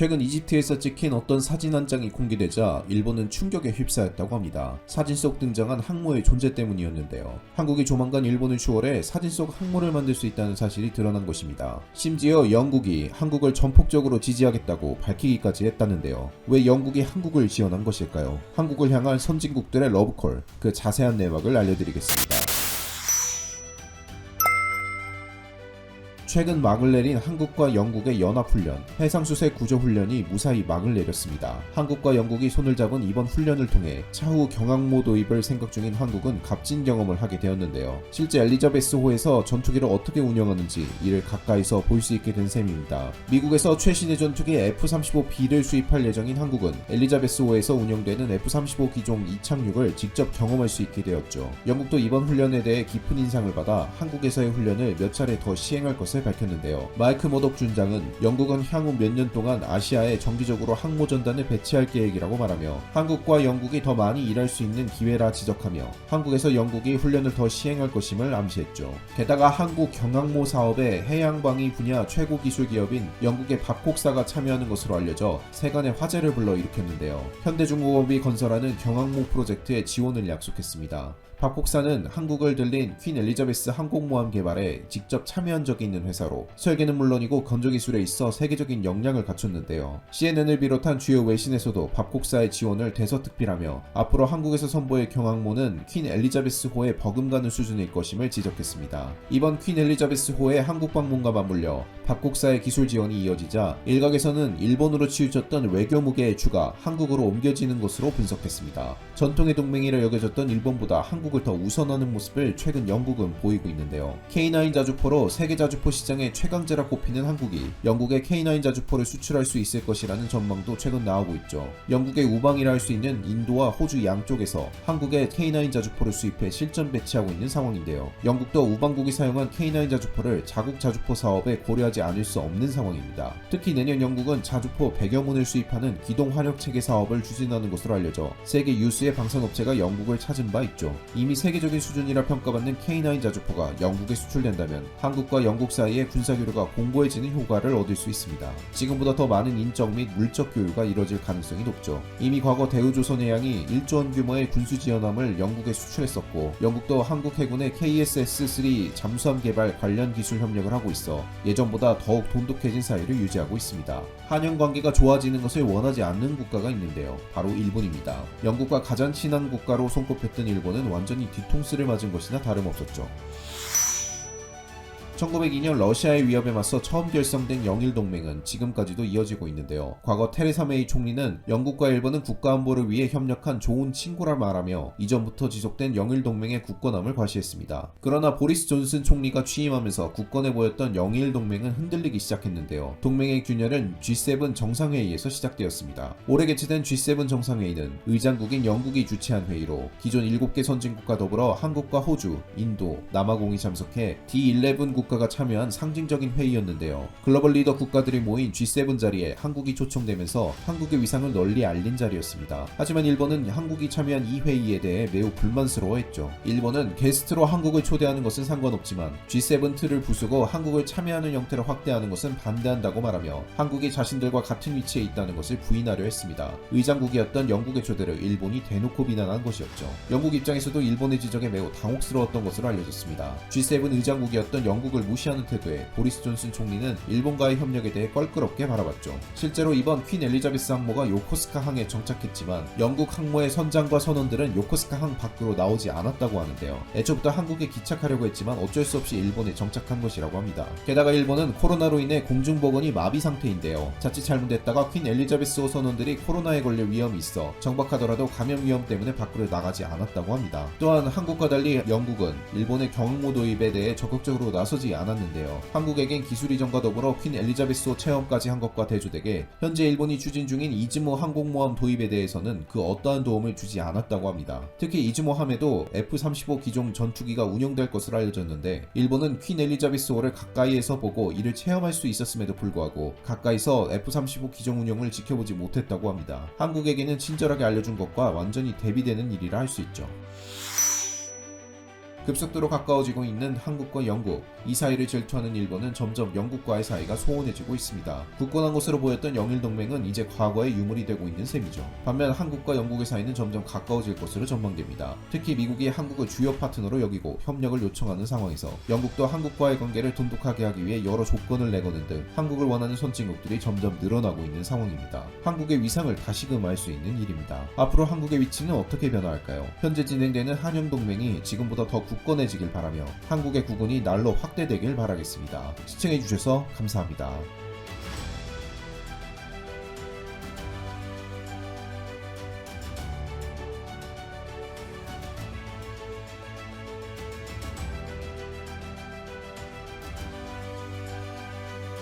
최근 이집트에서 찍힌 어떤 사진 한 장이 공개되자 일본은 충격에 휩싸였다고 합니다. 사진 속 등장한 항모의 존재 때문이었는데요. 한국이 조만간 일본을 추월해 사진 속 항모를 만들 수 있다는 사실이 드러난 것입니다. 심지어 영국이 한국을 전폭적으로 지지하겠다고 밝히기까지 했다는데요. 왜 영국이 한국을 지원한 것일까요? 한국을 향한 선진국들의 러브콜, 그 자세한 내막을 알려드리겠습니다. 최근 막을 내린 한국과 영국의 연합훈련, 해상수색 구조훈련이 무사히 막을 내렸습니다. 한국과 영국이 손을 잡은 이번 훈련을 통해 차후 경항모 도입을 생각 중인 한국은 값진 경험을 하게 되었는데요. 실제 엘리자베스호에서 전투기를 어떻게 운영하는지 이를 가까이서 볼 수 있게 된 셈입니다. 미국에서 최신의 전투기 F-35B를 수입할 예정인 한국은 엘리자베스호에서 운영되는 F-35 기종 이착륙을 직접 경험할 수 있게 되었죠. 영국도 이번 훈련에 대해 깊은 인상을 받아 한국에서의 훈련을 몇 차례 더 시행할 것을 밝혔는데요. 마이크 머독 준장은 영국은 향후 몇 년 동안 아시아에 정기적으로 항모 전단을 배치할 계획이라고 말하며 한국과 영국이 더 많이 일할 수 있는 기회라 지적하며 한국에서 영국이 훈련을 더 시행할 것임을 암시했죠. 게다가 한국 경항모 사업에 해양방위 분야 최고 기술 기업인 영국의 밥콕사가 참여하는 것으로 알려져 세간의 화제를 불러일으켰는데요. 현대중공업이 건설하는 경항모 프로젝트에 지원을 약속했습니다. 밥콕사는 한국을 들린 퀸 엘리자베스 항공모함 개발에 직접 참여한 적이 있는 회사로 설계는 물론이고 건조기술에 있어 세계적인 역량을 갖췄는데요. CNN을 비롯한 주요 외신에서도 밥콕사의 지원을 대서특필하며 앞으로 한국에서 선보일 경항모는 퀸 엘리자베스호에 버금가는 수준일 것임을 지적했습니다. 이번 퀸 엘리자베스호의 한국 방문과 맞물려 밥콕사의 기술 지원이 이어지자 일각에서는 일본으로 치우쳤던 외교 무게의 주가 한국으로 옮겨지는 것으로 분석했습니다. 전통의 동맹이라 여겨졌던 일본보다 한국을 더 우선하는 모습을 최근 영국은 보이고 있는데요. K9 자주포로 세계 자주포 시장의 최강자라 꼽히는 한국이 영국의 K9 자주포를 수출할 수 있을 것이라는 전망도 최근 나오고 있죠. 영국의 우방이라 할 수 있는 인도와 호주 양쪽에서 한국의 K9 자주포를 수입해 실전 배치하고 있는 상황인데요. 영국도 우방국이 사용한 K9 자주포를 자국 자주포 사업에 고려하지 않을 수 없는 상황입니다. 특히 내년 영국은 자주포 100여 문을 수입하는 기동 화력 체계 사업을 추진하는 것으로 알려져 세계 유수의 방산업체가 영국을 찾은 바 있죠. 이미 세계적인 수준이라 평가받는 K9 자주포가 영국에 수출된다면 한국과 영국 사이의 군사교류가 공고해지는 효과를 얻을 수 있습니다. 지금보다 더 많은 인적 및 물적 교류가 이뤄질 가능성이 높죠. 이미 과거 대우조선해양이 1조 원 규모의 군수지원함을 영국에 수출했었고 영국도 한국 해군의 KSS-3 잠수함 개발 관련 기술 협력을 하고 있어 예전보다 더욱 돈독해진 사이를 유지하고 있습니다. 한영 관계가 좋아지는 것을 원하지 않는 국가가 있는데요. 바로 일본입니다. 영국과 가장 친한 국가로 손꼽혔던 일본은 완전히 뒤통수를 맞은 것이나 다름없었죠. 1902년 러시아의 위협에 맞서 처음 결성된 영일동맹은 지금까지도 이어지고 있는데요. 과거 테레사 메이 총리는 영국과 일본은 국가안보를 위해 협력한 좋은 친구라 말하며 이전부터 지속된 영일동맹의 굳건함을 과시했습니다. 그러나 보리스 존슨 총리가 취임하면서 굳건해 보였던 영일동맹은 흔들리기 시작했는데요. 동맹의 균열은 G7 정상회의에서 시작되었습니다. 올해 개최된 G7 정상회의는 의장국인 영국이 주최한 회의로 기존 7개 선진국과 더불어 한국과 호주, 인도, 남아공이 참석해 D11 국가가 참여한 상징적인 회의였는데요. 글로벌 리더 국가들이 모인 G7 자리에 한국이 초청되면서 한국의 위상을 널리 알린 자리였습니다. 하지만 일본은 한국이 참여한 이 회의에 대해 매우 불만스러워했죠. 일본은 게스트로 한국을 초대하는 것은 상관없지만 G7 틀을 부수고 한국을 참여하는 형태로 확대하는 것은 반대한다고 말하며 한국이 자신들과 같은 위치에 있다는 것을 부인하려 했습니다. 의장국이었던 영국의 초대를 일본이 대놓고 비난한 것이었죠. 영국 입장에서도 일본의 지적에 매우 당혹스러웠던 것으로 알려졌습니다. G7 의장국이었던 영국을 무시하는 태도에 보리스 존슨 총리는 일본과의 협력에 대해 껄끄럽게 바라봤죠. 실제로 이번 퀸 엘리자베스 항모가 요코스카 항에 정착했지만 영국 항모의 선장과 선원들은 요코스카 항 밖으로 나오지 않았다고 하는데요. 애초부터 한국에 기착하려고 했지만 어쩔 수 없이 일본에 정착한 것이라고 합니다. 게다가 일본은 코로나로 인해 공중보건이 마비 상태인데요. 자칫 잘못됐다가 퀸 엘리자베스호 선원들이 코로나에 걸릴 위험이 있어 정박하더라도 감염 위험 때문에 밖으로 나가지 않았다고 합니다. 또한 한국과 달리 영국은 일본의 경항모 도입에 대해 적극적으로 나서지 않았는데요. 한국에겐 기술 이전과 더불어 퀸 엘리자베스호 체험까지 한 것과 대조되게 현재 일본이 추진 중인 이즈모 항공모함 도입에 대해서는 그 어떠한 도움을 주지 않았다고 합니다. 특히 이즈모 함에도 F-35 기종 전투기가 운영될 것으로 알려졌는데 일본은 퀸 엘리자베스호를 가까이에서 보고 이를 체험할 수 있었음에도 불구하고 가까이서 F-35 기종 운영을 지켜보지 못했다고 합니다. 한국에게는 친절하게 알려준 것과 완전히 대비되는 일이라 할 수 있죠. 급속도로 가까워지고 있는 한국과 영국, 이 사이를 질투하는 일본은 점점 영국과의 사이가 소원해지고 있습니다. 굳건한 것으로 보였던 영일 동맹은 이제 과거의 유물이 되고 있는 셈이죠. 반면 한국과 영국의 사이는 점점 가까워질 것으로 전망됩니다. 특히 미국이 한국을 주요 파트너로 여기고 협력을 요청하는 상황에서 영국도 한국과의 관계를 돈독하게 하기 위해 여러 조건을 내거는 등 한국을 원하는 선진국들이 점점 늘어나고 있는 상황입니다. 한국의 위상을 다시금 알 수 있는 일입니다. 앞으로 한국의 위치는 어떻게 변화할까요? 현재 진행되는 한영동맹이 지금보다 더 굳건해지길 바라며 한국의 국군이 날로 확대되길 바라겠습니다. 시청해주셔서 감사합니다.